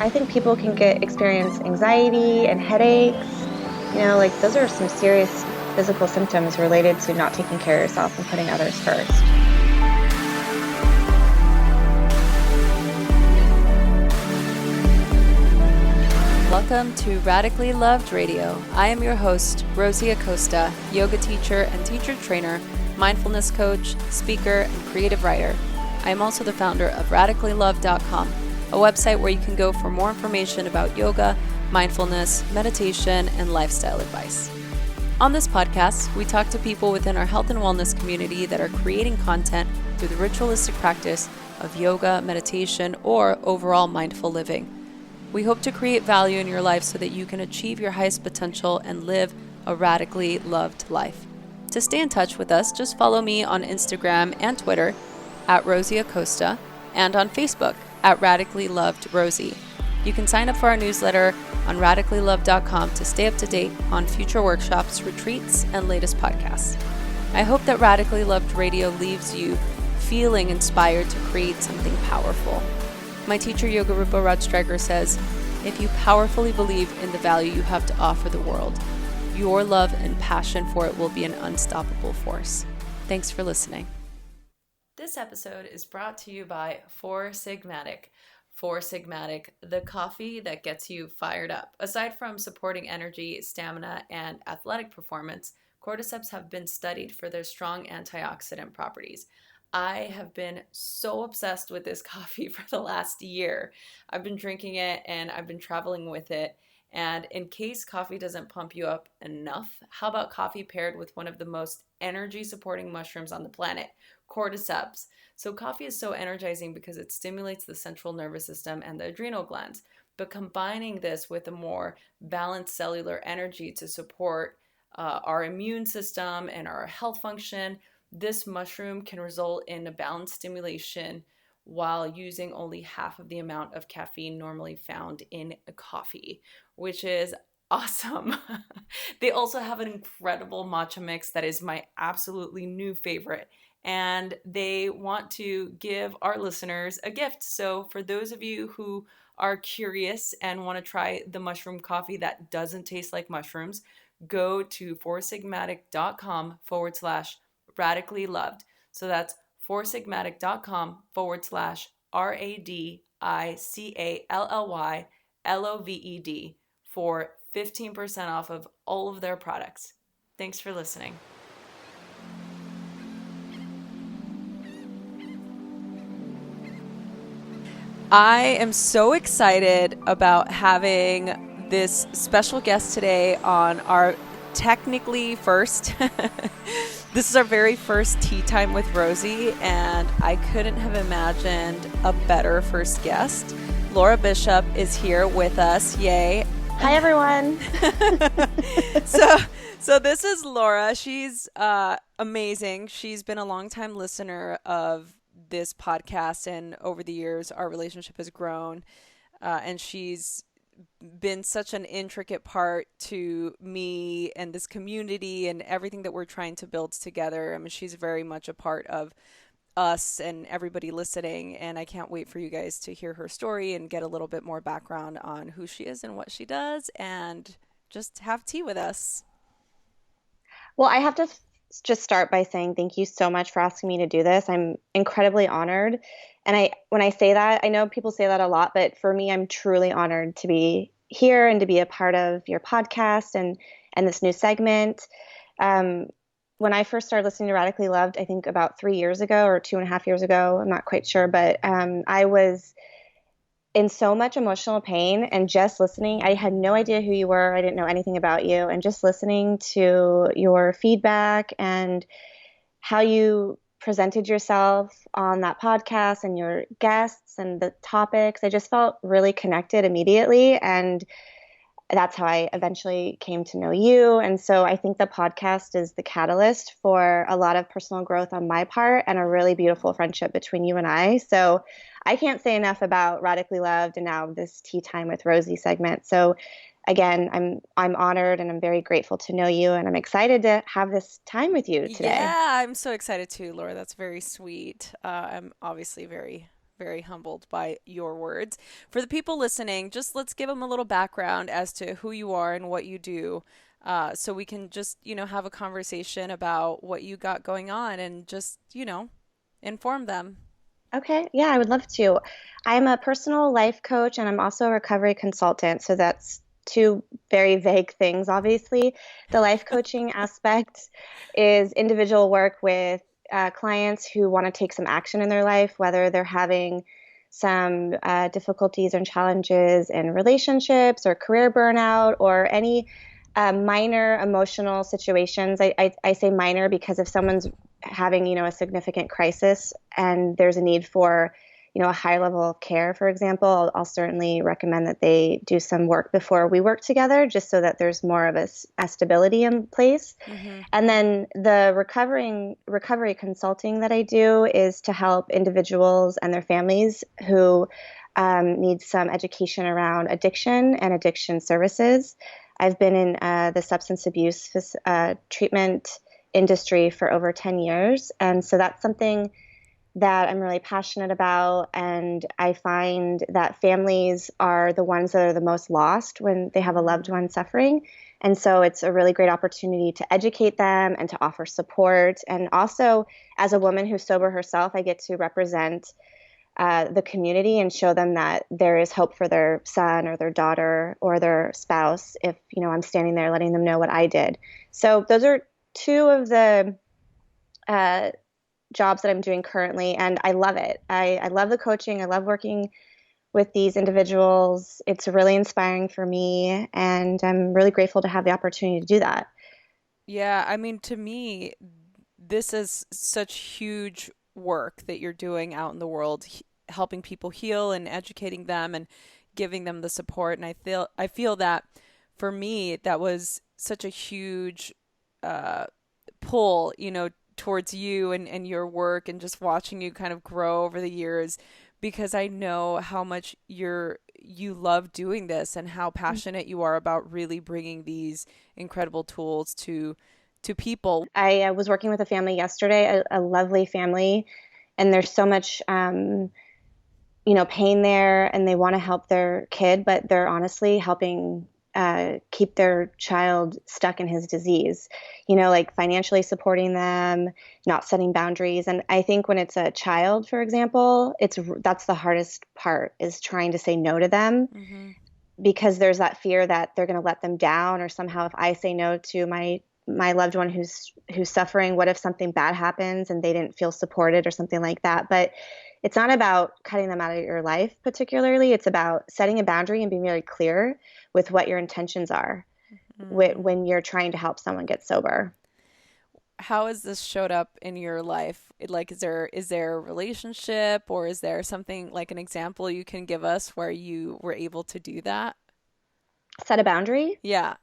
I think people can experience anxiety and headaches. Like those are some serious physical symptoms related to not taking care of yourself and putting others first. Welcome to Radically Loved Radio. I am your host, Rosie Acosta, yoga teacher and teacher trainer, mindfulness coach, speaker, and creative writer. I am also the founder of radicallylove.com, a website where you can go for more information about yoga, mindfulness, meditation, and lifestyle advice. On this podcast, we talk to people within our health and wellness community that are creating content through the ritualistic practice of yoga, meditation, or overall mindful living. We hope to create value in your life so that you can achieve your highest potential and live a radically loved life. To stay in touch with us, just follow me on Instagram and Twitter at Rosie Acosta and on Facebook at Radically Loved Rosie. You can sign up for our newsletter on radicallylove.com to stay up to date on future workshops, retreats, and latest podcasts. I hope that Radically Loved Radio leaves you feeling inspired to create something powerful. My teacher, Yoga Rupa Rajstreger, says, if you powerfully believe in the value you have to offer the world, your love and passion for it will be an unstoppable force. Thanks for listening. This episode is brought to you by Four Sigmatic. Four Sigmatic, the coffee that gets you fired up. Aside from supporting energy, stamina, and athletic performance, cordyceps have been studied for their strong antioxidant properties. I have been so obsessed with this coffee for the last year. I've been drinking it and I've been traveling with it. And in case coffee doesn't pump you up enough, how about coffee paired with one of the most energy supporting mushrooms on the planet, cordyceps? So coffee is so energizing because it stimulates the central nervous system and the adrenal glands. But combining this with a more balanced cellular energy to support our immune system and our health function, this mushroom can result in a balanced stimulation while using only half of the amount of caffeine normally found in a coffee, which is awesome. They also have an incredible matcha mix that is my absolutely new favorite, and they want to give our listeners a gift. So for those of you who are curious and want to try the mushroom coffee that doesn't taste like mushrooms, go to foursigmatic.com/radically loved. So that's foursigmatic.com/radicallyloved for 15% off of all of their products. Thanks for listening. I am so excited about having this special guest today on our technically first this is our very first tea time with Rosie, and I couldn't have imagined a better first guest. Laura Bishop is here with us. Yay. Hi, everyone. So this is Laura. She's amazing. She's been a longtime listener of this podcast, and over the years our relationship has grown, and she's been such an intricate part to me and this community and everything that we're trying to build together. I mean, she's very much a part of us and everybody listening, and I can't wait for you guys to hear her story and get a little bit more background on who she is and what she does, and just have tea with us. Well, I have to just start by saying thank you so much for asking me to do this. I'm incredibly honored. And when I say that, I know people say that a lot, but for me, I'm truly honored to be here and to be a part of your podcast and this new segment. When I first started listening to Radically Loved, I think about 3 years ago or 2.5 years ago, I'm not quite sure, but I was in so much emotional pain, and just listening, I had no idea who you were. I didn't know anything about you. And just listening to your feedback and how you presented yourself on that podcast and your guests and the topics, I just felt really connected immediately. And that's how I eventually came to know you. And so I think the podcast is the catalyst for a lot of personal growth on my part and a really beautiful friendship between you and I. So I can't say enough about Radically Loved and now this Tea Time with Rosie segment. So again, I'm honored and I'm very grateful to know you, and I'm excited to have this time with you today. Yeah, I'm so excited too, Laura. That's very sweet. I'm obviously very very humbled by your words. For the people listening, just let's give them a little background as to who you are and what you do. So we can just, have a conversation about what you got going on and just, inform them. Okay, yeah, I would love to. I'm a personal life coach and I'm also a recovery consultant. So that's two very vague things, obviously. The life coaching aspect is individual work with clients who want to take some action in their life, whether they're having some difficulties and challenges in relationships or career burnout or any minor emotional situations. I say minor because if someone's having, a significant crisis and there's a need for, a high level of care, for example, I'll certainly recommend that they do some work before we work together, just so that there's more of a stability in place. Mm-hmm. And then the recovery consulting that I do is to help individuals and their families who need some education around addiction and addiction services. I've been in the substance abuse treatment industry for over 10 years. And so that's something that I'm really passionate about. And I find that families are the ones that are the most lost when they have a loved one suffering. And so it's a really great opportunity to educate them and to offer support. And also, as a woman who's sober herself, I get to represent the community and show them that there is hope for their son or their daughter or their spouse if, I'm standing there letting them know what I did. So those are two of the uh, jobs that I'm doing currently, and I love it. I love the coaching. I love working with these individuals. It's really inspiring for me, and I'm really grateful to have the opportunity to do that. Yeah, I mean, to me, this is such huge work that you're doing out in the world, helping people heal and educating them and giving them the support. And I feel that for me, that was such a huge pull, towards you and your work and just watching you kind of grow over the years because I know how much you love doing this and how passionate you are about really bringing these incredible tools to people. I was working with a family yesterday, a lovely family, and there's so much pain there and they want to help their kid, but they're honestly helping keep their child stuck in his disease, like financially supporting them, not setting boundaries. And I think when it's a child, for example, that's the hardest part is trying to say no to them Mm-hmm. because there's that fear that they're going to let them down or somehow if I say no to my loved one who's suffering, what if something bad happens and they didn't feel supported or something like that. But it's not about cutting them out of your life particularly. It's about setting a boundary and being very clear with what your intentions are Mm. when you're trying to help someone get sober. How has this showed up in your life? Like, is there a relationship or is there something like an example you can give us where you were able to do that? Set a boundary. Yeah.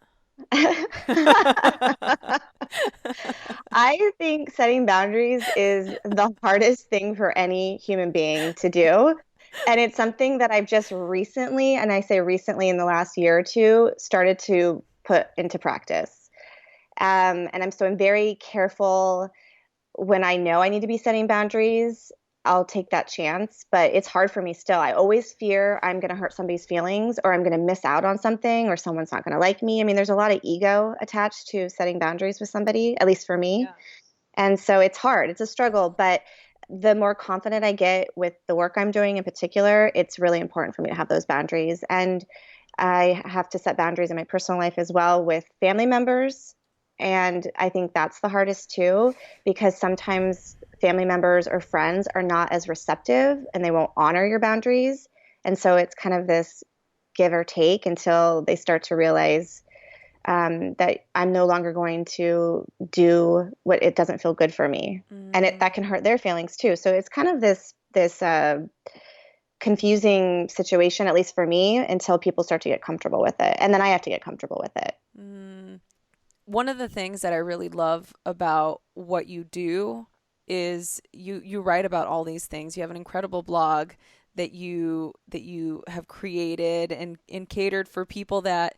I think setting boundaries is the hardest thing for any human being to do. And it's something that I've just recently, and I say recently in the last year or two, started to put into practice. And I'm very careful when I know I need to be setting boundaries. I'll take that chance, but it's hard for me still. I always fear I'm going to hurt somebody's feelings or I'm going to miss out on something or someone's not going to like me. I mean, there's a lot of ego attached to setting boundaries with somebody, at least for me. Yeah. And so it's hard. It's a struggle, but the more confident I get with the work I'm doing in particular, it's really important for me to have those boundaries. And I have to set boundaries in my personal life as well with family members. And I think that's the hardest too, because sometimes family members or friends are not as receptive and they won't honor your boundaries. And so it's kind of this give or take until they start to realize that I'm no longer going to do what it doesn't feel good for me, and Mm. that can hurt their feelings too. So it's kind of this confusing situation, at least for me, until people start to get comfortable with it, and then I have to get comfortable with it. Mm. One of the things that I really love about what you do is you write about all these things. You have an incredible blog that you have created and catered for people that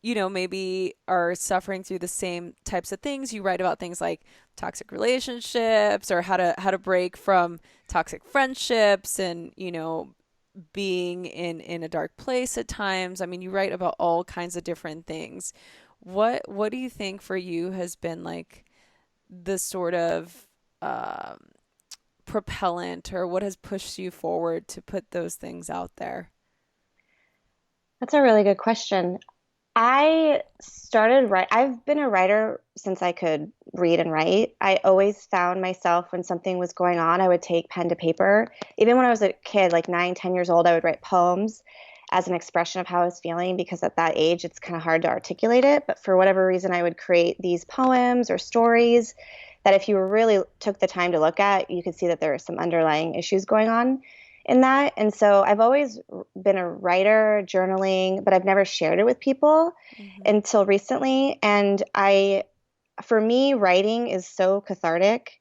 maybe are suffering through the same types of things. You write about things like toxic relationships or how to break from toxic friendships and, being in a dark place at times. I mean, you write about all kinds of different things. What do you think for you has been like the sort of propellant, or what has pushed you forward to put those things out there? That's a really good question. I've been a writer since I could read and write. I always found myself when something was going on, I would take pen to paper. Even when I was a kid, like 9, 10 years old, I would write poems as an expression of how I was feeling because at that age, it's kind of hard to articulate it. But for whatever reason, I would create these poems or stories that if you really took the time to look at, you could see that there are some underlying issues going on in that. And so I've always been a writer, journaling, but I've never shared it with people Mm-hmm. until recently. For me, writing is so cathartic,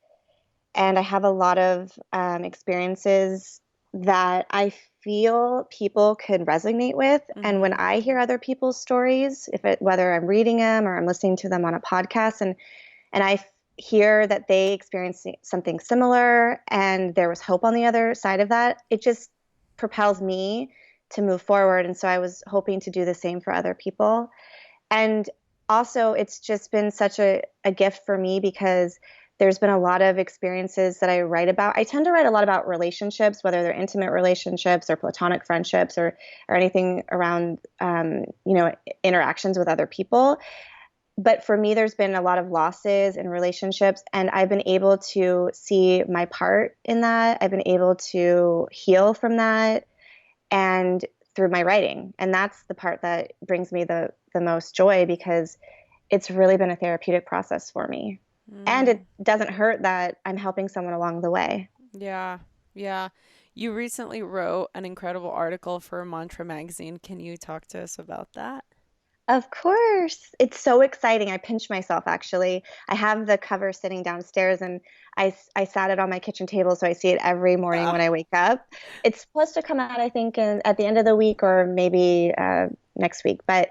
and I have a lot of experiences that I feel people could resonate with. And when Mm-hmm. I hear other people's stories, whether I'm reading them or I'm listening to them on a podcast, and hear that they experienced something similar and there was hope on the other side of that, it just propels me to move forward. And so I was hoping to do the same for other people. And also, it's just been such a gift for me because there's been a lot of experiences that I write about. I tend to write a lot about relationships, whether they're intimate relationships or platonic friendships or anything around, interactions with other people. But for me, there's been a lot of losses in relationships, and I've been able to see my part in that. I've been able to heal from that, and through my writing. And that's the part that brings me the most joy because it's really been a therapeutic process for me. And it Mm. doesn't hurt that I'm helping someone along the way. Yeah. Yeah. You recently wrote an incredible article for Mantra magazine. Can you talk to us about that? Of course. It's so exciting. I pinch myself actually. I have the cover sitting downstairs and I sat it on my kitchen table so I see it every morning when Ah. I wake up. It's supposed to come out, I think, at the end of the week or maybe next week. But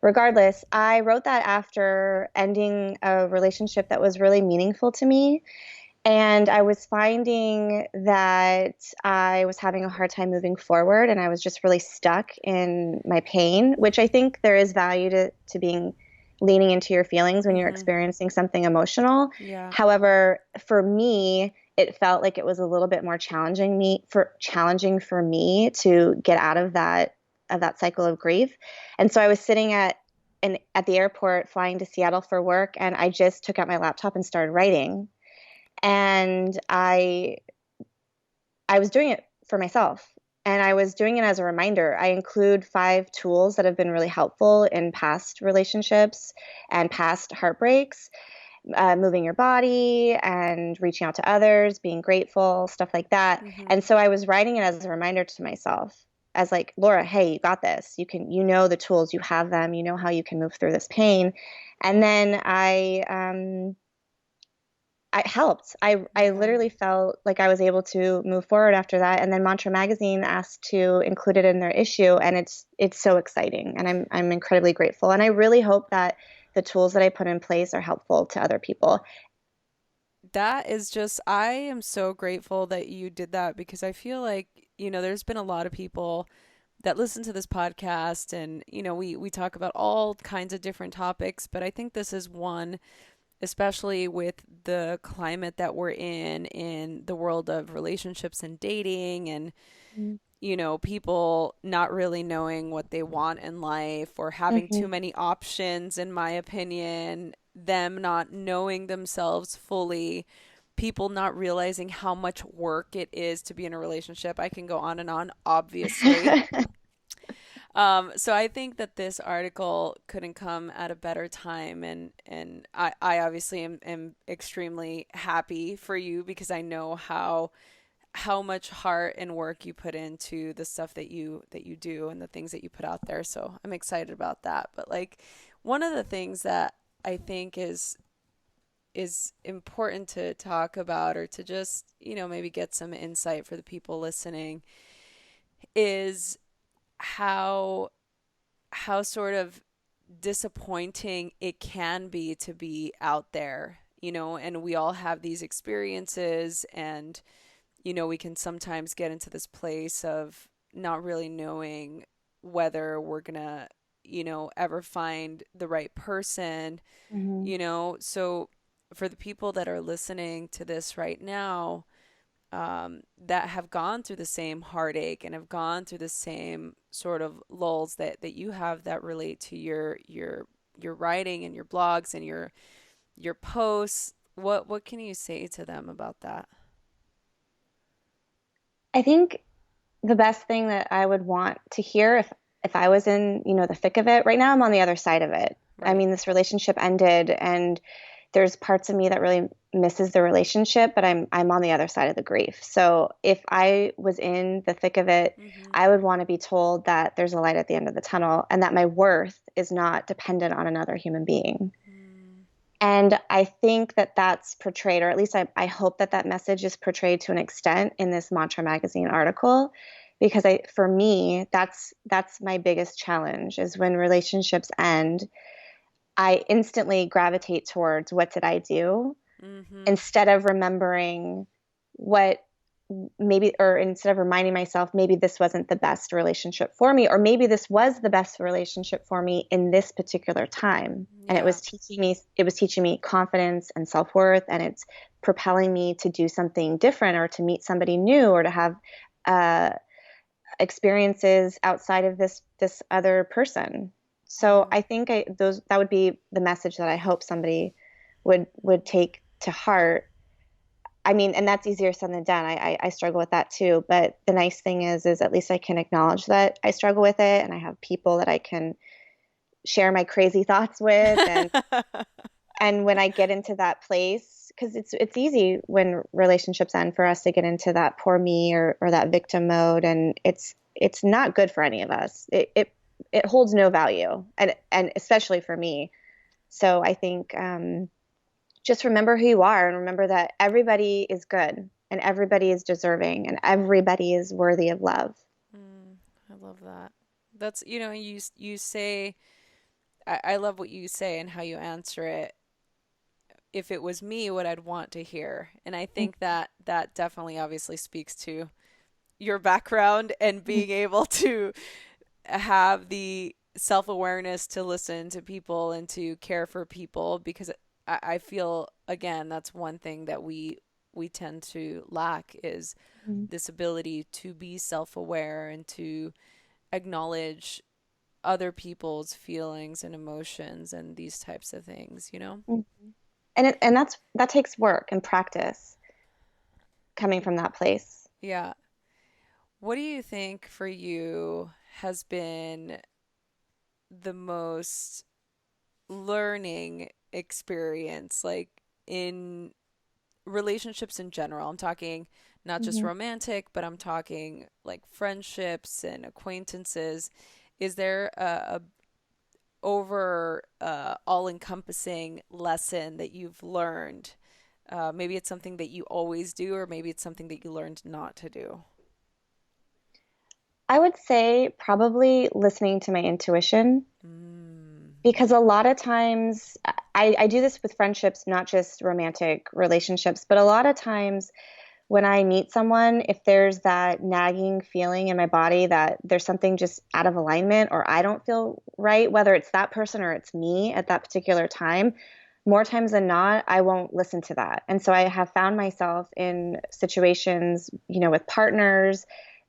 regardless, I wrote that after ending a relationship that was really meaningful to me. And I was finding that I was having a hard time moving forward and I was just really stuck in my pain, which I think there is value to being leaning into your feelings when you're Mm-hmm. experiencing something emotional. Yeah. However, for me, it felt like it was a little bit more challenging for me to get out of that cycle of grief. And so I was sitting at the airport flying to Seattle for work and I just took out my laptop and started writing, and I was doing it for myself, and I was doing it as a reminder. I include 5 tools that have been really helpful in past relationships and past heartbreaks: moving your body and reaching out to others, being grateful, stuff like that. Mm-hmm. And so I was writing it as a reminder to myself, as like, Laura, hey, you got this. You know the tools, you have them, you know how you can move through this pain. And then it helped. I Yeah. literally felt like I was able to move forward after that. And then Mantra Magazine asked to include it in their issue, and it's so exciting, and I'm incredibly grateful. And I really hope that the tools that I put in place are helpful to other people. That is just, I am so grateful that you did that because I feel like, there's been a lot of people that listen to this podcast and, we talk about all kinds of different topics, but I think this is one, especially with the climate that we're in the world of relationships and dating and, people not really knowing what they want in life or having too Mm-hmm. many options, in my opinion, them not knowing themselves fully, people not realizing how much work it is to be in a relationship. I can go on and on, obviously. So I think that this article couldn't come at a better time, and I obviously am extremely happy for you because I know how much heart and work you put into the stuff that you do and the things that you put out there. So I'm excited about that. But like one of the things that I think is important to talk about or to just, maybe get some insight for the people listening is how sort of disappointing it can be to be out there, and we all have these experiences, and we can sometimes get into this place of not really knowing whether we're gonna, ever find the right person, Hmm. So for the people that are listening to this right now, that have gone through the same heartache and have gone through the same sort of lulls that you have, that relate to your writing and your blogs and your posts, what can you say to them about that? I think the best thing that I would want to hear if I was in, the thick of it. Right now I'm on the other side of it. I Right. mean, this relationship ended and there's parts of me that really misses the relationship, but I'm on the other side of the grief. So if I was in the thick of it, Mm-hmm. I would want to be told that there's a light at the end of the tunnel and that my worth is not dependent on another human being. Mm. And I think that that's portrayed, or at least I hope that that message is portrayed to an extent in this Mantra magazine article, because for me, that's my biggest challenge is when relationships end, I instantly gravitate towards what did I do Mm-hmm. instead of remembering what maybe, or instead of reminding myself, maybe this wasn't the best relationship for me, or maybe this was the best relationship for me in this particular time. And Yeah. it was teaching me confidence and self-worth, and it's propelling me to do something different or to meet somebody new or to have uh, experiences outside of this other person. So Mm. I think that would be the message that I hope somebody would take to heart. I mean, and that's easier said than done. I struggle with that too. But the nice thing is at least I can acknowledge that I struggle with it, and I have people that I can share my crazy thoughts with. And when I get into that place, because it's easy when relationships end for us to get into that poor me or that victim mode, and it's not good for any of us. It holds no value, and especially for me. So I think just remember who you are and remember that everybody is good and everybody is deserving and everybody is worthy of love. Mm, I love that. That's, you say, I love what you say and how you answer it. If it was me, what I'd want to hear. And I think that that definitely obviously speaks to your background and being able to have the self awareness to listen to people and to care for people, because I feel, again, that's one thing that we tend to lack, is Mhm. this ability to be self aware and to acknowledge other people's feelings and emotions and these types of things. Mhm. And that takes work and practice coming from that place. Yeah. What do you think for you has been the most learning experience, like in relationships in general? I'm talking not just Mhm. romantic, but I'm talking like friendships and acquaintances. Is there a over all encompassing lesson that you've learned? Maybe it's something that you always do, or maybe it's something that you learned not to do. I would say probably listening to my intuition Mm. because a lot of times I do this with friendships, not just romantic relationships, but a lot of times when I meet someone, if there's that nagging feeling in my body that there's something just out of alignment or I don't feel right, whether it's that person or it's me at that particular time, more times than not, I won't listen to that. And so I have found myself in situations, with partners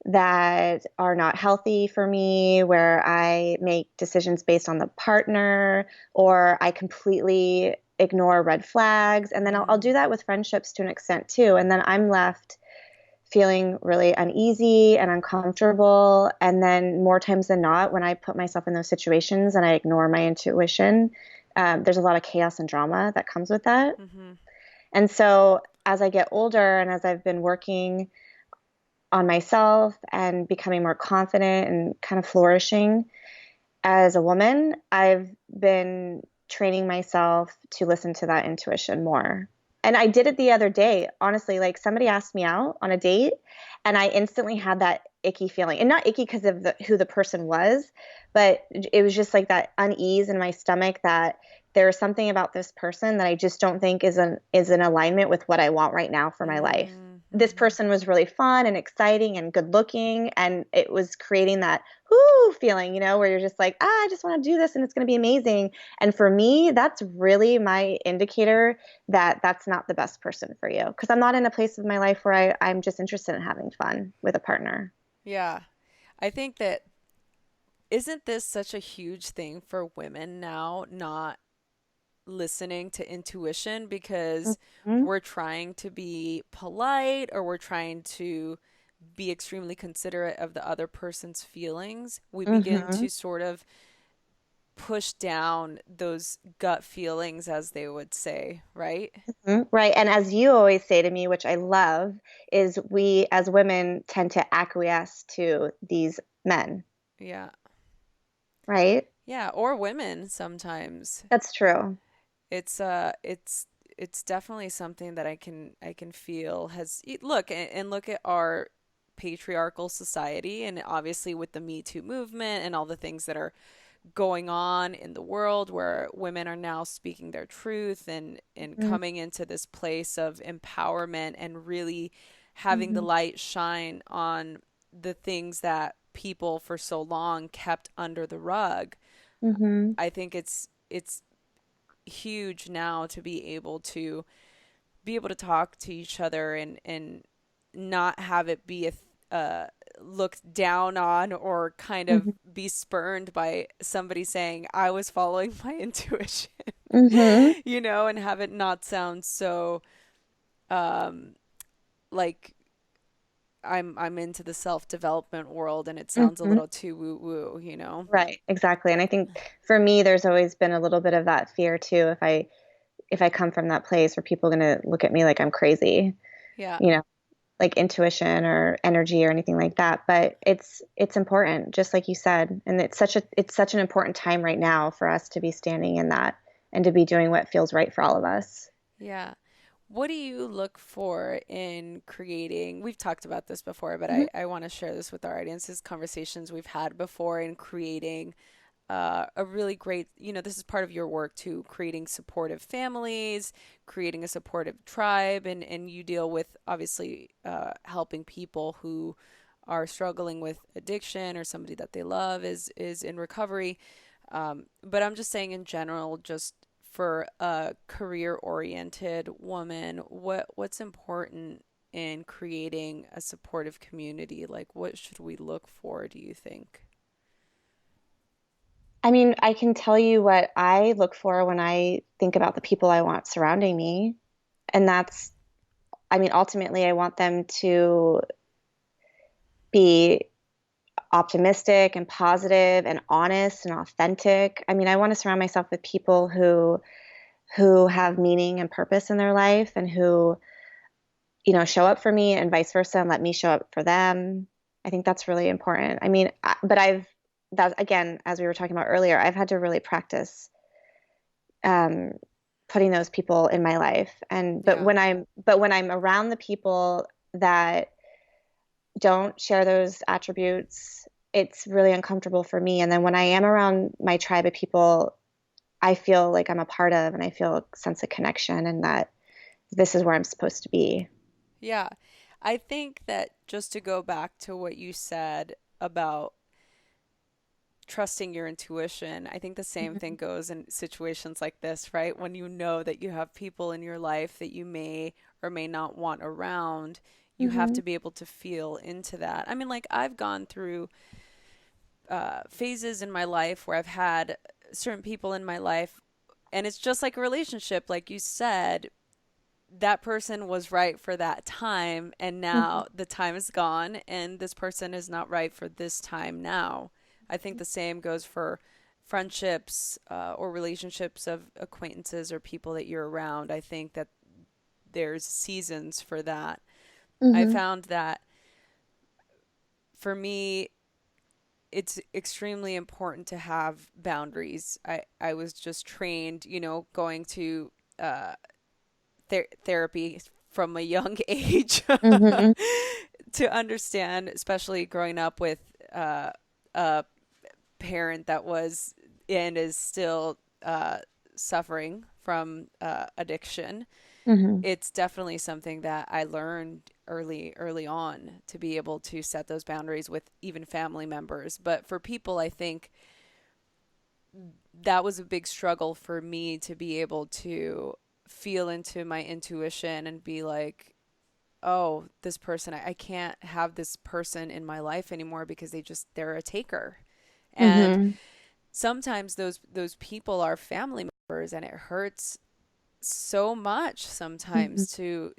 that are not healthy for me, where I make decisions based on the partner or I completely ignore red flags. And then I'll Mm. do that with friendships to an extent too. And then I'm left feeling really uneasy and uncomfortable. And then more times than not, when I put myself in those situations and I ignore my intuition, there's a lot of chaos and drama that comes with that. Mm-hmm. And so as I get older and as I've been working on myself and becoming more confident and kind of flourishing as a woman, I've been training myself to listen to that intuition more. And I did it the other day, honestly, like somebody asked me out on a date and I instantly had that icky feeling. And not icky because of who the person was, but it was just like that unease in my stomach that there's something about this person that I just don't think is in alignment with what I want right now for my life. This Mm-hmm. person was really fun and exciting and good looking, and it was creating that whoo feeling, where you're just like, I just want to do this and it's going to be amazing. And for me, that's really my indicator that that's not the best person for you because I'm not in a place of my life where I'm just interested in having fun with a partner. Yeah. I think that isn't this such a huge thing for women now, not listening to intuition because Mhm. we're trying to be polite or we're trying to be extremely considerate of the other person's feelings. We begin Mhm. to sort of push down those gut feelings, as they would say, right? Mhm. Right. And as you always say to me, which I love, is we as women tend to acquiesce to these men, Yeah. right? Yeah, or women sometimes. That's true. It's definitely something that I can feel has look and look at our patriarchal society, and obviously with the Me Too movement and all the things that are going on in the world where women are now speaking their truth and Mhm. coming into this place of empowerment and really having the Mhm. light shine on the things that people for so long kept under the rug. Mhm. I think it's huge now to be able to talk to each other and not have it be looked down on or kind of Mhm. be spurned by somebody saying I was following my intuition, Mhm. and have it not sound so um like I'm into the self-development world and it sounds a Mhm. little too woo-woo. Right. Exactly. And I think for me, there's always been a little bit of that fear too. If I come from that place where people are going to look at me like I'm crazy, Yeah. you know, like intuition or energy or anything like that. But it's important, just like you said, and it's such an important time right now for us to be standing in that and to be doing what feels right for all of us. Yeah. What do you look for in creating? We've talked about this before, but Mhm. I want to share this with our audiences, conversations we've had before in creating a really great, this is part of your work too, creating supportive families, creating a supportive tribe, and you deal with obviously helping people who are struggling with addiction or somebody that they love is in recovery. But I'm just saying in general, just for a career oriented woman, what's important in creating a supportive community? Like what should we look for, do you think? I mean, I can tell you what I look for when I think about the people I want surrounding me. And I mean, ultimately, I want them to be optimistic and positive and honest and authentic. I mean, I want to surround myself with people who have meaning and purpose in their life and who, show up for me and vice versa and let me show up for them. I think that's really important. I mean, but that again, as we were talking about earlier, I've had to really practice um, putting those people in my life. And but Yeah. when I'm around the people that don't share those attributes, it's really uncomfortable for me. And then when I am around my tribe of people, I feel like I'm a part of and I feel a sense of connection and that this is where I'm supposed to be. Yeah. I think that just to go back to what you said about trusting your intuition, I think the same thing Mhm. goes in situations like this, right? When you know that you have people in your life that you may or may not want around, you have Mhm. to be able to feel into that. I mean, like I've gone through phases in my life where I've had certain people in my life, and it's just like a relationship, like you said, that person was right for that time and Mhm. now the time is gone and this person is not right for this time now. I think the same goes for friendships or relationships of acquaintances or people that you're around. I think that there's seasons for that. I Mhm. found that for me it's extremely important to have boundaries. I was just trained, going to therapy from a young age Hmm. to understand, especially growing up with a parent that was and is still suffering from addiction. Hmm. It's definitely something that I learned early on to be able to set those boundaries with even family members. But for people, I think that was a big struggle for me to be able to feel into my intuition and be like, oh, this person, I can't have this person in my life anymore because they're a taker. And Hmm. sometimes those people are family members, and it hurts so much Hmm. sometimes to,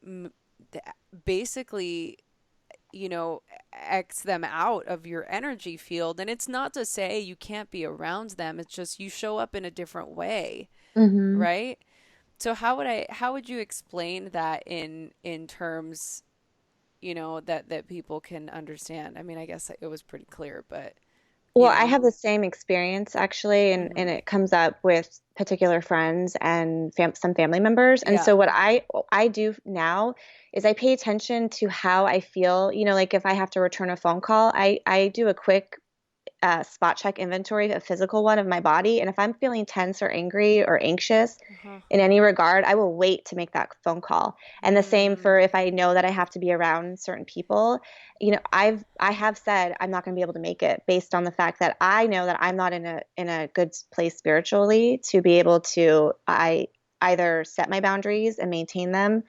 m- basically, you know, X them out of your energy field. And it's not to say you can't be around them. It's just you show up in a different way, Hmm. right? So how would you explain that in terms, that people can understand? I mean, I guess it was pretty clear, but Well, you I know. have the same experience actually, and Mhm. it comes up with particular friends and some family members. And Yeah. so what I do now is I pay attention to how I feel. Like if I have to return a phone call, I do a quick spot check inventory, a physical one of my body. And if I'm feeling tense or angry or anxious Uh-huh. in any regard, I will wait to make that phone call. And the same for Mm. if I know that I have to be around certain people. I have said I'm not going to be able to make it based on the fact that I know that I'm not in a good place spiritually to be able to I either set my boundaries and maintain them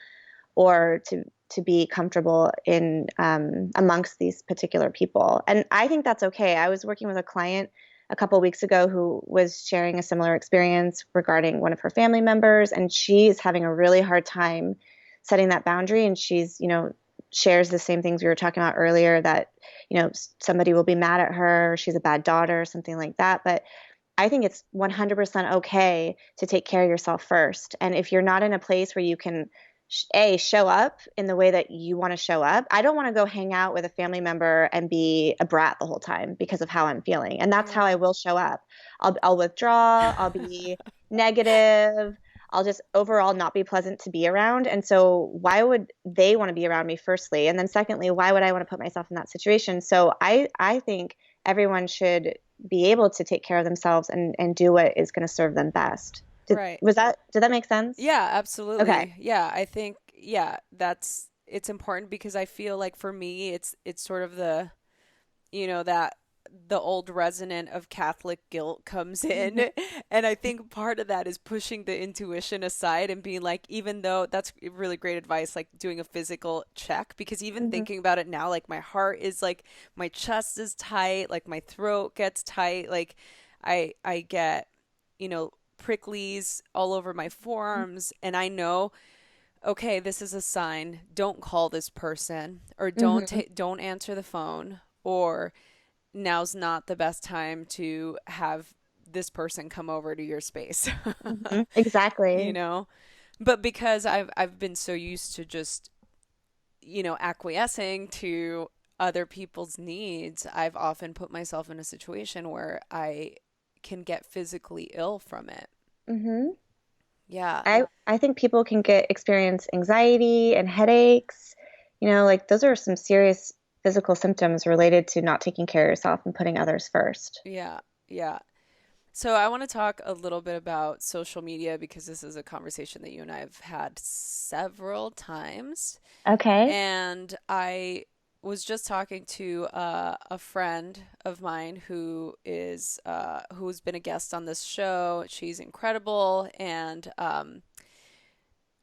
or to be comfortable in amongst these particular people. And I think that's okay. I was working with a client a couple of weeks ago who was sharing a similar experience regarding one of her family members, and she is having a really hard time setting that boundary. And she's, shares the same things we were talking about earlier that, somebody will be mad at her, or she's a bad daughter, or something like that. But I think it's 100% okay to take care of yourself first. And if you're not in a place where you can show up in the way that you want to show up. I don't want to go hang out with a family member and be a brat the whole time because of how I'm feeling. And that's how Yeah. I will show up. I'll withdraw, I'll be negative, I'll just overall not be pleasant to be around. And so why would they want to be around me firstly? And then secondly, why would I want to put myself in that situation? So I think everyone should be able to take care of themselves and do what is going to serve them best. Right. Did that make sense? Yeah, Okay. absolutely. Yeah, I think yeah, that's it's important because I feel like for me it's sort of that the old resonant of Catholic guilt comes Mhm. in. And I think part of that is pushing the intuition aside and being like, even though that's really great advice, like doing a physical check, because even Mhm. thinking about it now, like my heart is like, my chest is tight, like my throat gets tight, like I get, pricklies all over my forearms, and I know, okay, this is a sign. Don't call this person, or Mhm. don't answer the phone, or now's not the best time to have this person come over to your space. Mhm. you Exactly. know but because I've been so used to just acquiescing to other people's needs, I've often put myself in a situation where I can get physically ill from it. Mhm. Yeah. I think people can experience anxiety and headaches. Like those are some serious physical symptoms related to not taking care of yourself and putting others first. Yeah. Yeah. So I want to talk a little bit about social media because this is a conversation that you and I have had several times. Okay. And I was just talking to a friend of mine who's been a guest on this show. She's incredible, and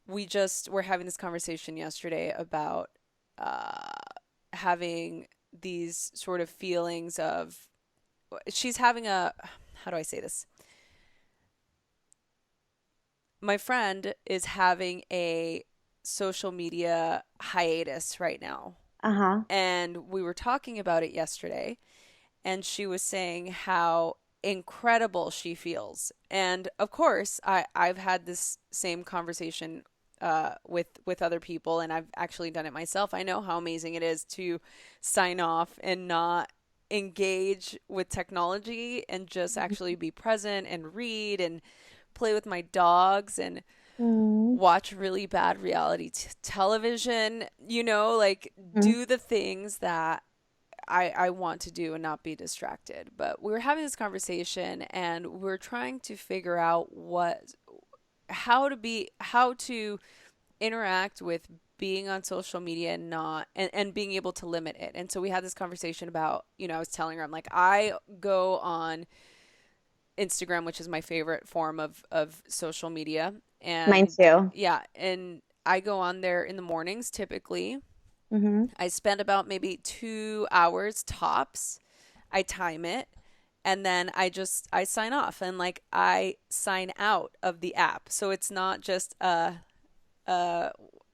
we just were having this conversation yesterday about uh, having these sort of feelings of she's having a how do I say this? My friend is having a social media hiatus right now. Uh-huh. And we were talking about it yesterday, and she was saying how incredible she feels. And of course, I've had this same conversation with other people, and I've actually done it myself. I know how amazing it is to sign off and not engage with technology and just actually be present and read and play with my dogs. And Mm-hmm. watch really bad reality television, like do the things that I want to do and not be distracted. But we were having this conversation and we're trying to figure out how to interact with being on social media and not and being able to limit it. And so we had this conversation about, I was telling her, I'm like, I go on Instagram, which is my favorite form of social media. Mine And too. yeah, and I go on there in the mornings typically. Mm-hmm. I spend about maybe 2 hours tops. I time it. And then I sign off and like I sign out of the app. So it's not just a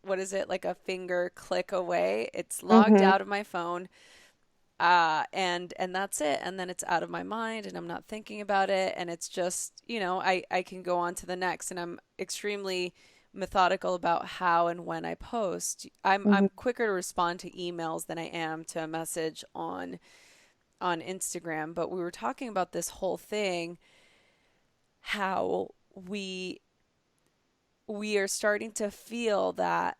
what is it, like a finger click away. It's logged Mm-hmm. out of my phone, and that's it. And then it's out of my mind, and I'm not thinking about it. And it's just, I can go on to the next. And I'm extremely methodical about how and when I post. I'm Mm-hmm. quicker to respond to emails than I am to a message on Instagram. But we were talking about this whole thing, how we are starting to feel that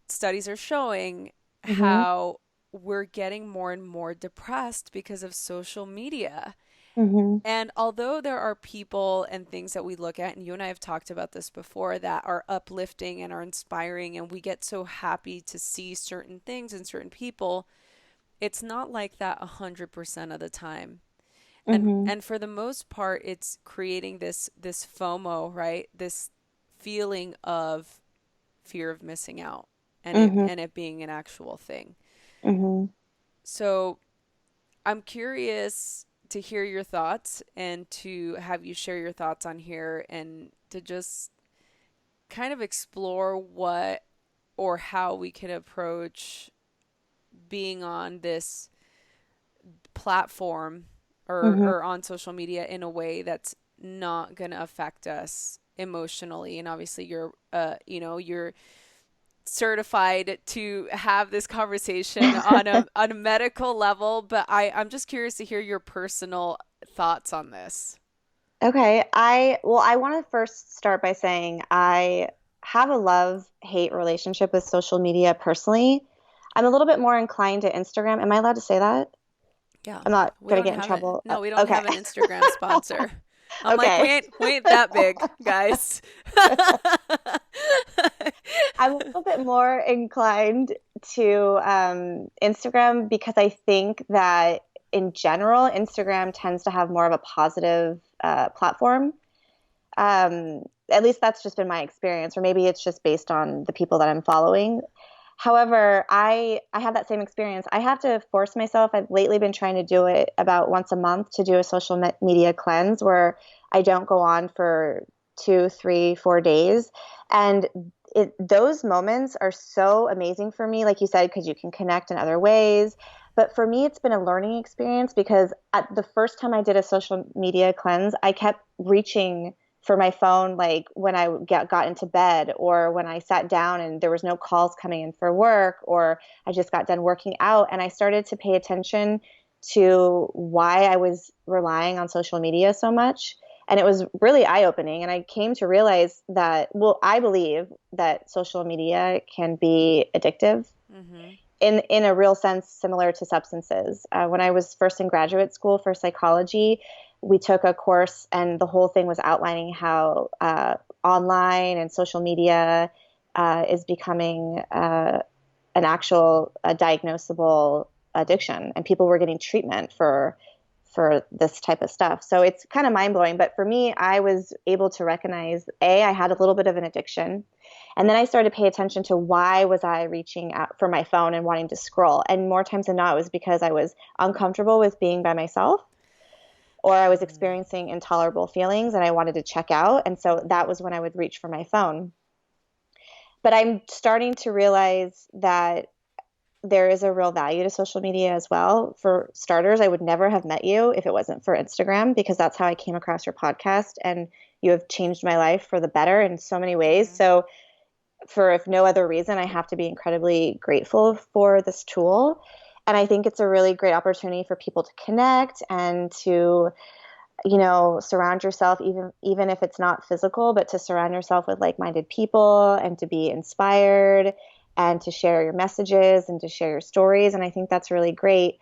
studies are showing Mm-hmm. how we're getting more and more depressed because of social media. Mm-hmm. And although there are people and things that we look at, and you and I have talked about this before, that are uplifting and are inspiring, and we get so happy to see certain things in certain people, it's not like that 100% of the time. And Mm-hmm. and for the most part, it's creating this FOMO, right? This feeling of fear of missing out, and it Mm-hmm. and it being an actual thing. Mm-hmm. So I'm curious to hear your thoughts and to have you share your thoughts on here and to just kind of explore what or how we can approach being on this platform Mm-hmm. or on social media in a way that's not going to affect us emotionally. And obviously you're certified to have this conversation on a medical level, but I'm just curious to hear your personal thoughts on this. Okay. I want to first start by saying I have a love-hate relationship with social media personally. I'm a little bit more inclined to Instagram. Am I allowed to say that? Yeah, I'm not we gonna don't get in have it. trouble. No, we don't Okay. have an Instagram sponsor. I'm like, Okay. we ain't that big, guys. I'm a little bit more inclined to Instagram because I think that in general, Instagram tends to have more of a positive platform. At least that's just been my experience, or maybe it's just based on the people that I'm following. However, I have that same experience. I have to force myself. I've lately been trying to do it about once a month to do a social media cleanse where I don't go on for 2, 3, 4 days. And those moments are so amazing for me, like you said, because you can connect in other ways. But for me, it's been a learning experience because at the first time I did a social media cleanse, I kept reaching for my phone, like when I got into bed or when I sat down and there was no calls coming in for work, or I just got done working out. And I started to pay attention to why I was relying on social media so much. And it was really eye opening. And I came to realize that, well, I believe that social media can be addictive Mm-hmm. in a real sense, similar to substances. When I was first in graduate school for psychology, we took a course, and the whole thing was outlining how online and social media is becoming an actual diagnosable addiction, and people were getting treatment for this type of stuff. So it's kind of mind blowing. But for me, I was able to recognize I had a little bit of an addiction. And then I started to pay attention to why was I reaching out for my phone and wanting to scroll. And more times than not, it was because I was uncomfortable with being by myself, or I was experiencing intolerable feelings and I wanted to check out. And so that was when I would reach for my phone. But I'm starting to realize that there is a real value to social media as well. For starters, I would never have met you if it wasn't for Instagram, because that's how I came across your podcast, and you have changed my life for the better in so many ways. Mm-hmm. So for if no other reason, I have to be incredibly grateful for this tool. And I think it's a really great opportunity for people to connect and to surround yourself, even if it's not physical, but to surround yourself with like-minded people and to be inspired and to share your messages and to share your stories. And I think that's really great.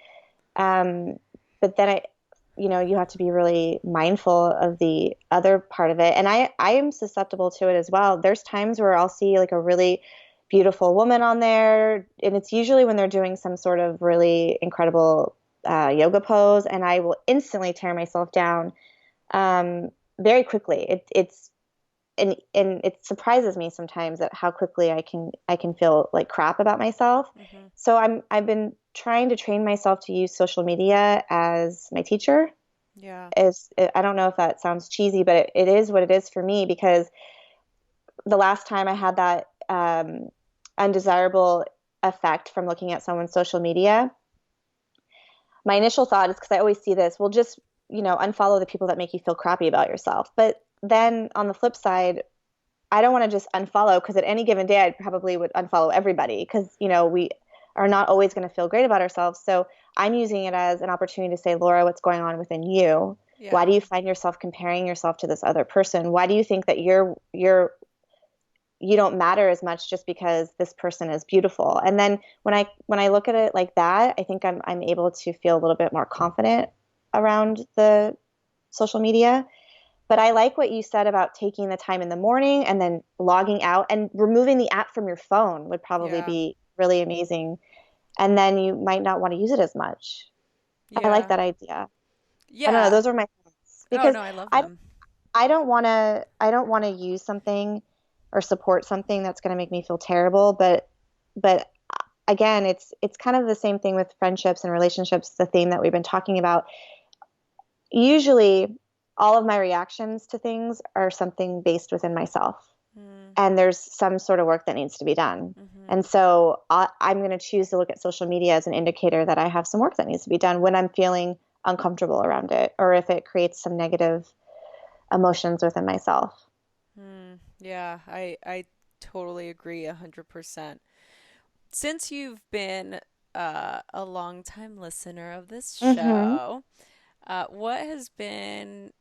Um, but then you have to be really mindful of the other part of it. And I am susceptible to it as well. There's times where I'll see like a really beautiful woman on there, and it's usually when they're doing some sort of really incredible yoga pose, and I will instantly tear myself down very quickly. And it surprises me sometimes at how quickly I can feel like crap about myself. Mm-hmm. So I've been trying to train myself to use social media as my teacher. Yeah. I don't know if that sounds cheesy, but it is what it is for me, because the last time I had that undesirable effect from looking at someone's social media, my initial thought is, because I always see this, well, just, unfollow the people that make you feel crappy about yourself. But then on the flip side, I don't want to just unfollow, because at any given day, I probably would unfollow everybody, because, we are not always going to feel great about ourselves. So I'm using it as an opportunity to say, Laura, what's going on within you? Why Yeah. do you find yourself comparing yourself to this other person? Why do you think that you don't matter as much just because this person is beautiful? And then when I look at it like that, I think I'm able to feel a little bit more confident around the social media. But I like what you said about taking the time in the morning and then logging out, and removing the app from your phone would probably Yeah. be really amazing. And then you might not want to use it as much. I like Yeah. that idea. I don't know. Yeah. Those are my thoughts, Oh because no, I love I them. I don't want to use something or support something that's going to make me feel terrible. But again, it's kind of the same thing with friendships and relationships. The theme that we've been talking about. Usually, all of my reactions to things are something based within myself, Mm. and there's some sort of work that needs to be done. Mm-hmm. And so I'm going to choose to look at social media as an indicator that I have some work that needs to be done when I'm feeling uncomfortable around it, or if it creates some negative emotions within myself. Mm. Yeah, I totally agree 100%. Since you've been a long-time listener of this Hmm. show, what has been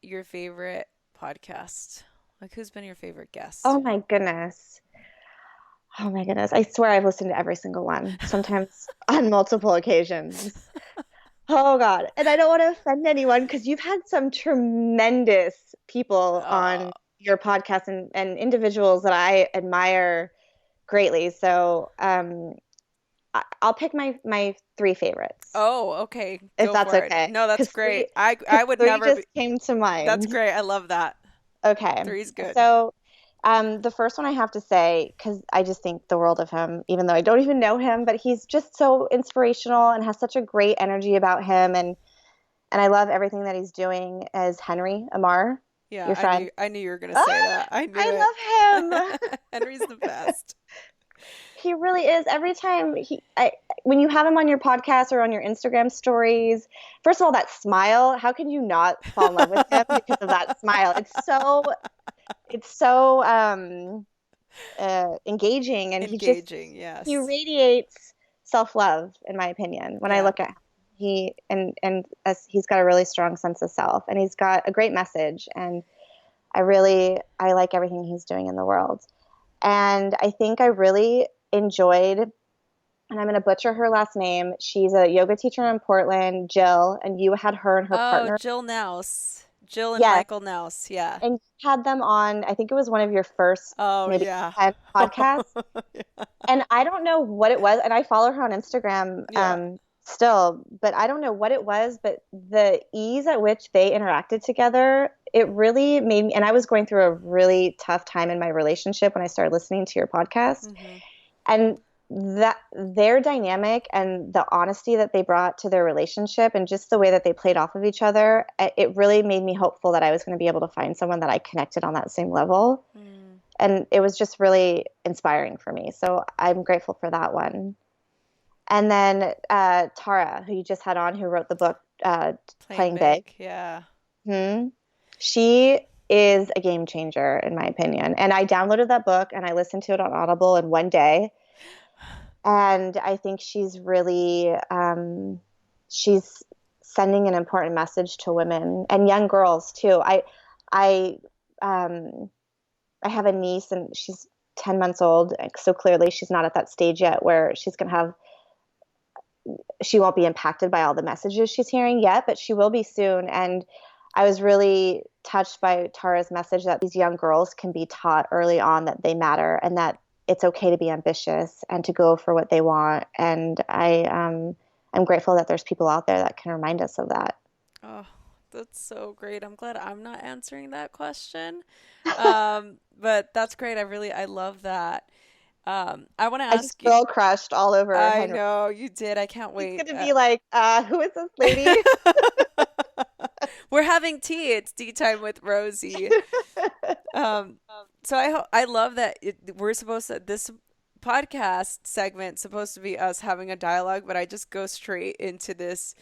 your favorite podcast? Like, who's been your favorite guest? Oh my goodness. Oh my goodness. I swear I've listened to every single one, sometimes on multiple occasions. Oh God. And I don't want to offend anyone, because you've had some tremendous people Oh, on your podcast, and individuals that I admire greatly. So I'll pick my three favorites, oh, okay, if go that's for it. okay. No, that's Because great. because I would three never be. just came to That's mind. great. I love that. Okay. Three's good. So the first one I have to say, because I just think the world of him, even though I don't even know him, but he's just so inspirational and has such a great energy about him. And I love everything that he's doing, as Henry Amar, Yeah, your friend. I knew you were gonna Ah, say that. I knew it. I love him. Henry's the best. He really is. Every time when you have him on your podcast or on your Instagram stories, first of all, that smile, how can you not fall in love with him because of that smile? It's so engaging, and Engaging, he yes. radiates self-love, in my opinion. When I Yeah. look at him, and as he's got a really strong sense of self, and he's got a great message, and I like everything he's doing in the world. And I think I really enjoyed, and I'm going to butcher her last name. She's a yoga teacher in Portland, Jill, and you had her and her Oh, partner. Jill Naus. Jill and Yes, Michael Naus. Yeah. and you had them on. I think it was one of your first Oh, maybe yeah. 10 podcasts. And I don't know what it was. And I follow her on Instagram Yeah. still, but I don't know what it was. But the ease at which they interacted together, it really made me. And I was going through a really tough time in my relationship when I started listening to your podcast. Mm-hmm. And that their dynamic and the honesty that they brought to their relationship, and just the way that they played off of each other, it really made me hopeful that I was going to be able to find someone that I connected on that same level. Mm. And it was just really inspiring for me. So I'm grateful for that one. And then Tara, who you just had on, who wrote the book Playing Playing Big. big. Yeah. Hmm. She is a game changer, in my opinion. And I downloaded that book and I listened to it on Audible in one day. And I think she's really she's sending an important message to women and young girls too. I um I have a niece and she's 10 months old, so clearly she's not at that stage yet where she won't be impacted by all the messages she's hearing yet, but she will be soon. And I was really touched by Tara's message that these young girls can be taught early on that they matter and that it's okay to be ambitious and to go for what they want. And I'm grateful that there's people out there that can remind us of that. Oh, that's so great. I'm glad I'm not answering that question. But that's great. I love that. I want to I just ask you. girl crushed all over I Henry. know you did. I can't He's wait. gonna be like, who is this lady? We're having tea. It's tea time with Rosie. Um, so I love that we're supposed to this podcast segment supposed to be us having a dialogue, but I just go straight into this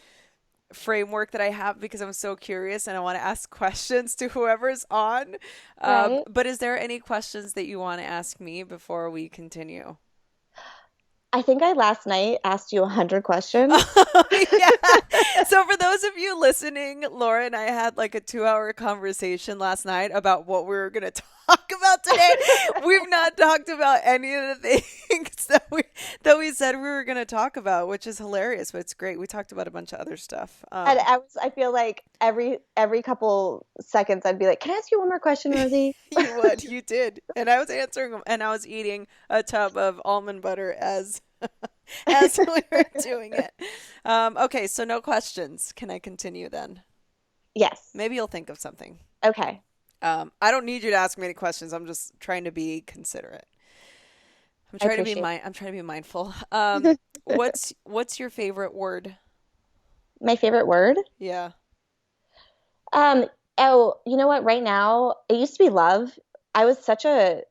framework that I have because I'm so curious and I want to ask questions to whoever's on. Right. But is there any questions that you want to ask me before we continue? I think I last night asked you 100 questions. Oh, yeah. So for those of you listening, Laura and I had like a 2 hour conversation last night about what we were going to talk about today. We've not talked about any of the things that we said we were going to talk about, which is hilarious, but it's great. We talked about a bunch of other stuff. And I feel like every couple seconds I'd be like, "Can I ask you one more question, Rosie?" You did. And I was answering them and I was eating a tub of almond butter as as we were doing it. Okay, so no questions. Can I continue then? Yes. Maybe you'll think of something. Okay. I don't need you to ask me any questions. I'm just trying to be considerate. I appreciate I'm trying to be mindful. What's your favorite word? my favorite word. Yeah. Um, oh, you know what? Right now, it used to be love. I was such a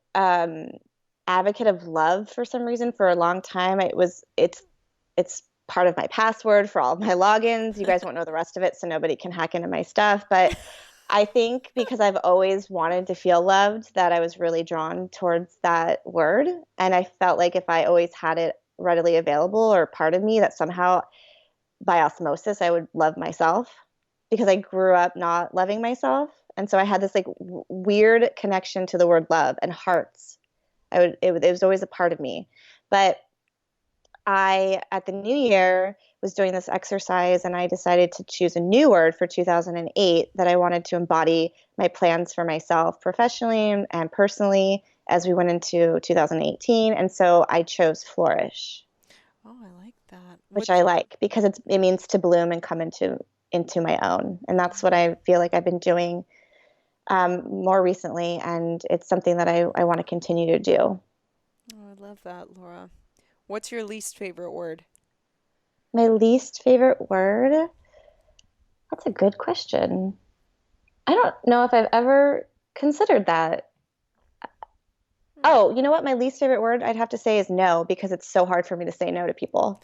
advocate of love for some reason for a long time. It's part of my password for all of my logins. You guys won't know the rest of it, so nobody can hack into my stuff. But I think because I've always wanted to feel loved, that I was really drawn towards that word. And I felt like if I always had it readily available or part of me, that somehow by osmosis I would love myself because I grew up not loving myself. And so I had this like weird connection to the word love and hearts. It was always a part of me. But I, at the new year, was doing this exercise and I decided to choose a new word for 2008 that I wanted to embody my plans for myself professionally and personally as we went into 2018. And so I chose flourish, Oh, I like that. which I like because it means to bloom and come into my own. And that's what I feel like I've been doing more recently. And it's something that I want to continue to do. Oh, I love that, Laura. What's your least favorite word? My least favorite word? That's a good question. I don't know if I've ever considered that. Oh, you know what? My least favorite word I'd have to say is no, because it's so hard for me to say no to people.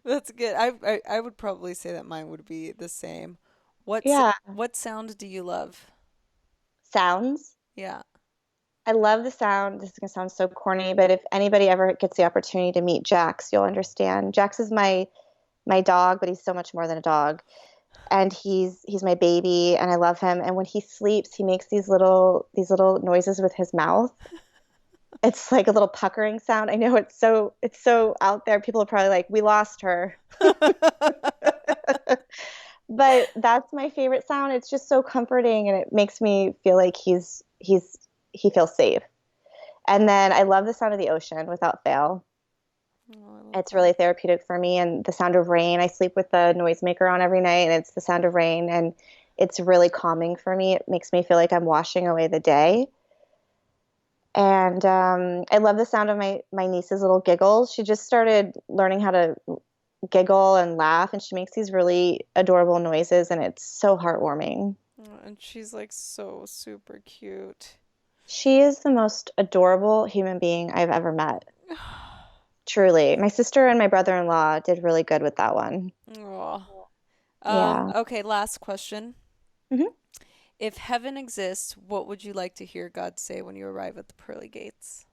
That's good. I would probably say that mine would be the same. Yeah. What sound do you love? Sounds. Yeah. I love the sound. This is gonna sound so corny, but if anybody ever gets the opportunity to meet Jax, you'll understand. Jax is my dog, but he's so much more than a dog. And he's my baby and I love him. And when he sleeps, he makes these little noises with his mouth. It's like a little puckering sound. I know it's so out there. People are probably like, we lost her. But that's my favorite sound. It's just so comforting and it makes me feel like he feels safe. And then I love the sound of the ocean without fail. Oh, I love It's that. really therapeutic for me. And the sound of rain. I sleep with the noisemaker on every night and it's the sound of rain and it's really calming for me. It makes me feel like I'm washing away the day. And I love the sound of my niece's little giggles. She just started learning how to giggle and laugh, and she makes these really adorable noises, and it's so heartwarming. Oh, and she's like so super cute. She is the most adorable human being I've ever met. Truly. My sister and my brother-in-law did really good with that one. Oh. Yeah. Okay, last question. hmm If heaven exists, what would you like to hear God say when you arrive at the pearly gates?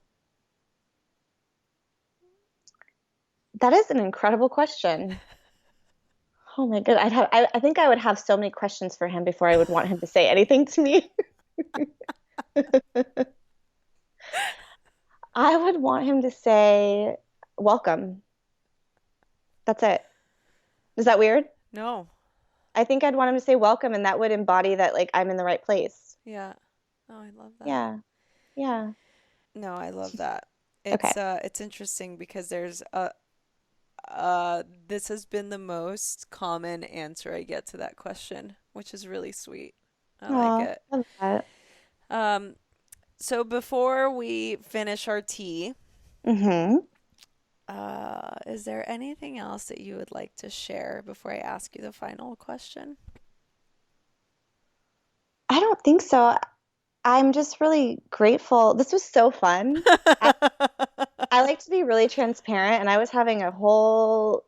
That is an incredible question. Oh my goodness. I think I would have so many questions for him before I would want him to say anything to me. I would want him to say, welcome. That's it. Is that weird? No. I think I'd want him to say welcome, and that would embody that like I'm in the right place. Yeah. Oh, I love that. Yeah. Yeah. No, I love that. Okay. It's interesting because there's this has been the most common answer I get to that question, which is really sweet. I like Oh, it. love that. Um, so before we finish our tea, Mm-hmm. is there anything else that you would like to share before I ask you the final question? I don't think so. I'm just really grateful. This was so fun. I, I like to be really transparent, and I was having a whole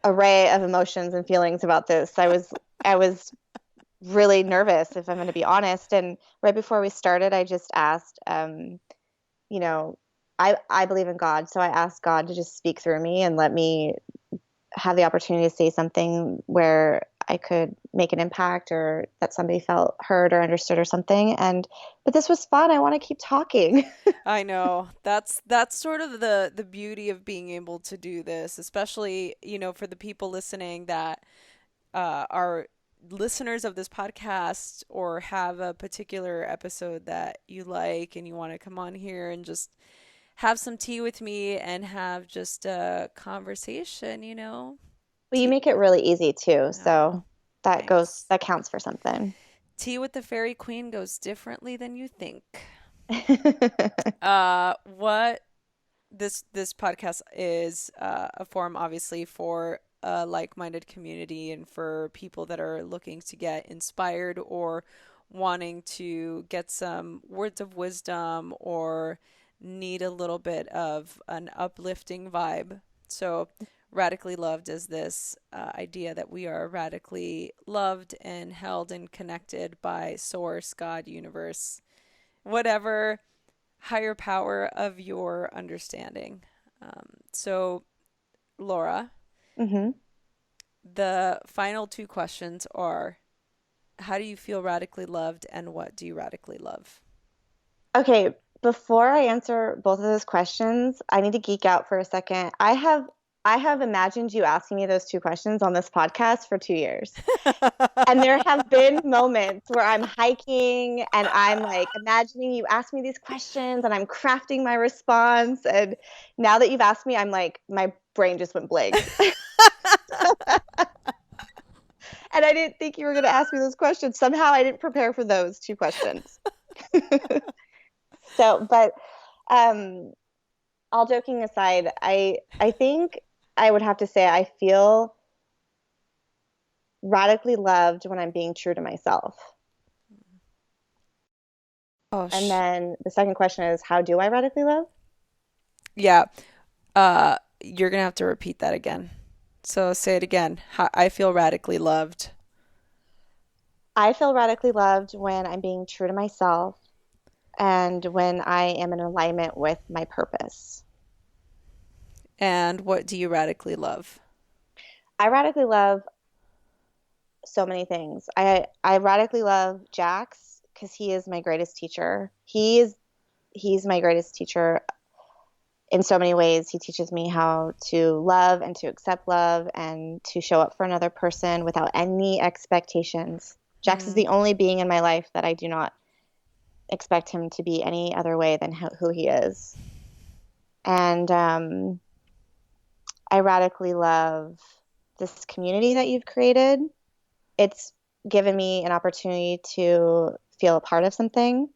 array of emotions and feelings about this. I was really nervous, if I'm going to be honest. And right before we started, I just asked, you know, I believe in God, so I asked God to just speak through me and let me have the opportunity to say something where I could make an impact or that somebody felt heard or understood or something. But this was fun. I want to keep talking. I know. That's sort of the beauty of being able to do this, especially, for the people listening that are listeners of this podcast or have a particular episode that you like and you want to come on here and just have some tea with me and have just a conversation. Well, you Tea. make it really easy too, Oh, so thanks. that counts for something. Tea with the Fairy Queen goes differently than you think. Hmm. What this podcast is a forum, obviously, for a like-minded community and for people that are looking to get inspired or wanting to get some words of wisdom or need a little bit of an uplifting vibe. So, radically loved is this idea that we are radically loved and held and connected by Source, God, Universe, whatever higher power of your understanding. So, Laura, the final two questions are: how do you feel radically loved, and what do you radically love? Okay, before I answer both of those questions, I need to geek out for a second. I have imagined you asking me those two questions on this podcast for 2 years. And there have been moments where I'm hiking and I'm like imagining you ask me these questions and I'm crafting my response. And now that you've asked me, I'm like, my brain just went blank. And I didn't think you were going to ask me those questions. Somehow I didn't prepare for those two questions. But um, all joking aside, I think I would have to say I feel radically loved when I'm being true to myself. Oh, And then the second question is, how do I radically love? yeah. You're gonna have to repeat that again. So say it again. I feel radically loved. I feel radically loved when I'm being true to myself and when I am in alignment with my purpose. And what do you radically love? I radically love so many things. I radically love Jax because he is my greatest teacher. He's my greatest teacher in so many ways. He teaches me how to love and to accept love and to show up for another person without any expectations. Jax is Mm. the only being in my life that I do not expect him to be any other way than who he is. And I radically love this community that you've created. It's given me an opportunity to feel a part of something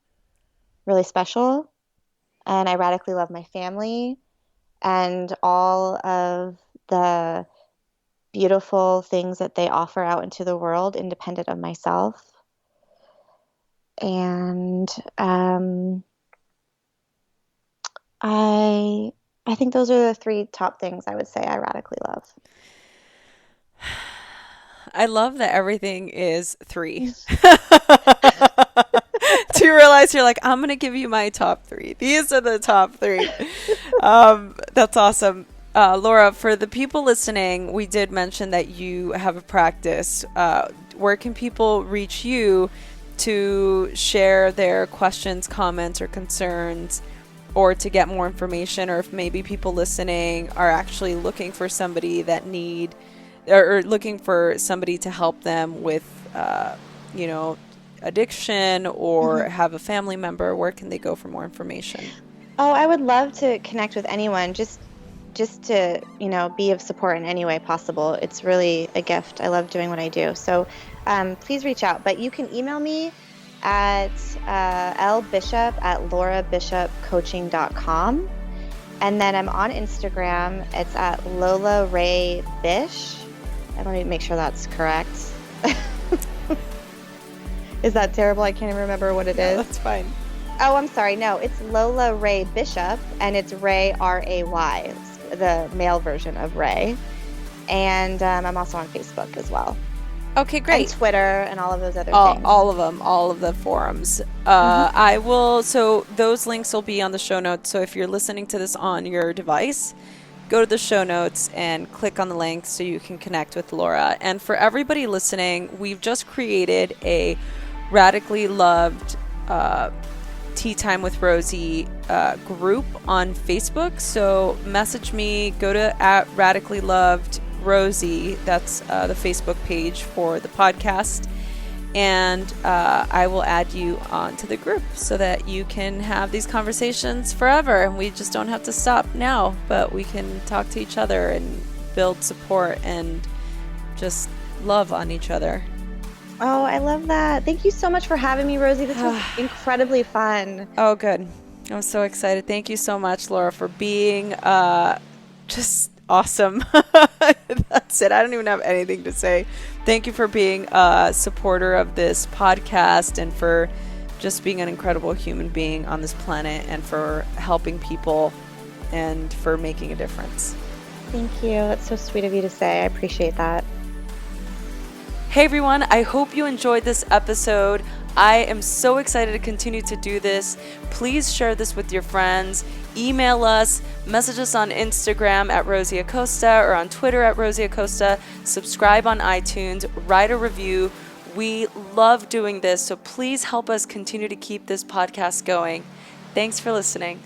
really special. And I radically love my family and all of the beautiful things that they offer out into the world, independent of myself. And I think those are the three top things I would say I radically love. I love that everything is three. Do you realize you're like, I'm gonna give you my top three. These are the top three. That's awesome. Laura, for the people listening, we did mention that you have a practice. Where can people reach you to share their questions, comments, or concerns, or to get more information, or if maybe people listening are actually looking for somebody that need, or looking for somebody to help them with, addiction, or Mhm. have a family member, where can they go for more information? Oh, I would love to connect with anyone, just to, be of support in any way possible. It's really a gift. I love doing what I do. So please reach out. But you can email me at lbishop@laurabishopcoaching.com. And then I'm on Instagram. It's at Lola Ray Bish. I want to make sure that's correct. Is that terrible? I can't even remember what it is. That's fine. Oh, I'm sorry. No, it's Lola Ray Bishop, and it's Ray, Ray, the male version of Ray. And I'm also on Facebook as well. Okay, great. And Twitter and all of those other things. All of them, all of the forums. So those links will be on the show notes. So if you're listening to this on your device, go to the show notes and click on the link so you can connect with Laura. And for everybody listening, we've just created a Radically Loved Tea Time with Rosie group on Facebook. So message me, go to @RadicallyLovedRosie. That's the Facebook page for the podcast. And I will add you onto the group so that you can have these conversations forever. And we just don't have to stop now, but we can talk to each other and build support and just love on each other. Oh, I love that. Thank you so much for having me, Rosie. This was incredibly fun. Oh, good. I'm so excited. Thank you so much, Laura, for being just awesome. That's it. I don't even have anything to say. Thank you for being a supporter of this podcast and for just being an incredible human being on this planet and for helping people and for making a difference. Thank you. That's so sweet of you to say. I appreciate that. Hey everyone, I hope you enjoyed this episode. I am so excited to continue to do this. Please share this with your friends. Email us, message us on Instagram at Rosie Acosta or on Twitter at Rosie Acosta. Subscribe on iTunes, write a review. We love doing this, so please help us continue to keep this podcast going. Thanks for listening.